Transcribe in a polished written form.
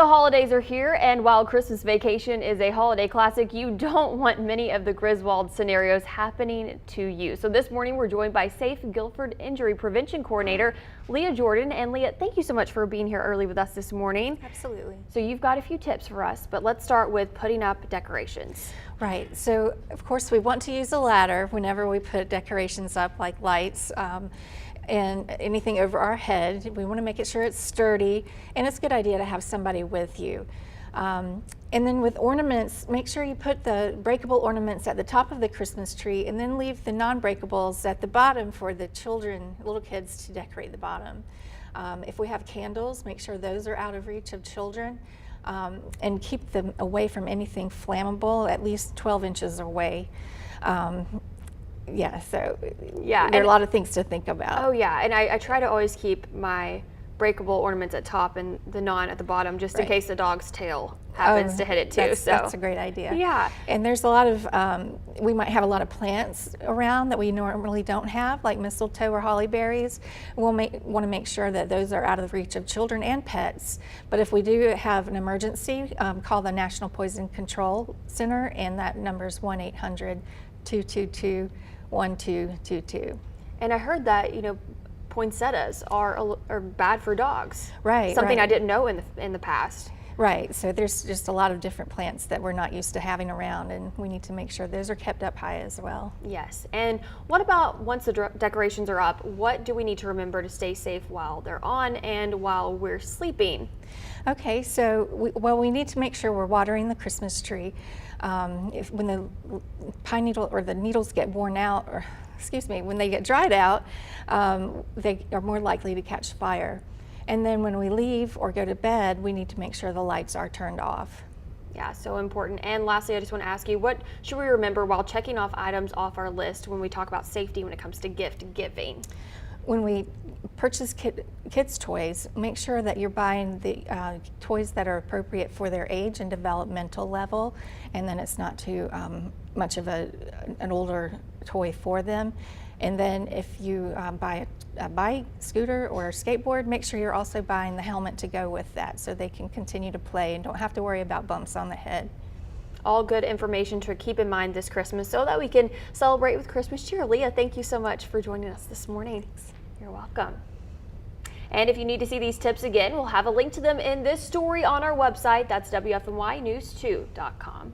The holidays are here, and while Christmas Vacation is a holiday classic, you don't want many of the Griswold scenarios happening to you. So this morning we're joined by Safe Guilford Injury Prevention Coordinator Leigha Jordan. And Leigha, thank you so much for being here early with us this morning. Absolutely. So you've got a few tips for us, but let's start with putting up decorations. Right. So of course we want to use a ladder whenever we put decorations up, like lights. And anything over our head. We want to make sure it's sturdy, and it's a good idea to have somebody with you. And then with ornaments, make sure you put the breakable ornaments at the top of the Christmas tree, and then leave the non-breakables at the bottom for the children, little kids, to decorate the bottom. If we have candles, make sure those are out of reach of children, and keep them away from anything flammable, at least 12 inches away. Yeah, so there are a lot of things to think about. Oh yeah, and I try to always keep my breakable ornaments at top and the non at the bottom, just in case the dog's tail happens to hit it too. That's a great idea. Yeah. And there's a lot of, we might have a lot of plants around that we normally don't have, like mistletoe or holly berries. We'll want to make sure that those are out of the reach of children and pets. But if we do have an emergency, call the National Poison Control Center, and that number is 1-800-222-1222. And I heard that, poinsettias are bad for dogs. Right. Something right. I didn't know in the past. Right. So there's just a lot of different plants that we're not used to having around, and we need to make sure those are kept up high as well. Yes. And what about once the decorations are up, what do we need to remember to stay safe while they're on and while we're sleeping? Okay, so we need to make sure we're watering the Christmas tree. When the pine needle or the needles get worn out, or when they get dried out, they are more likely to catch fire. And then when we leave or go to bed, we need to make sure the lights are turned off. Yeah, so important. And lastly, I just want to ask you, what should we remember while checking off items off our list when we talk about safety when it comes to gift giving? When we purchase kids' toys, make sure that you're buying the toys that are appropriate for their age and developmental level, and then it's not too much of an older toy for them. And then if you buy a bike, scooter, or a skateboard, make sure you're also buying the helmet to go with that so they can continue to play and don't have to worry about bumps on the head. All good information to keep in mind this Christmas so that we can celebrate with Christmas cheer. Leigha, thank you so much for joining us this morning. You're welcome. And if you need to see these tips again, we'll have a link to them in this story on our website. That's WFNYnews2.com.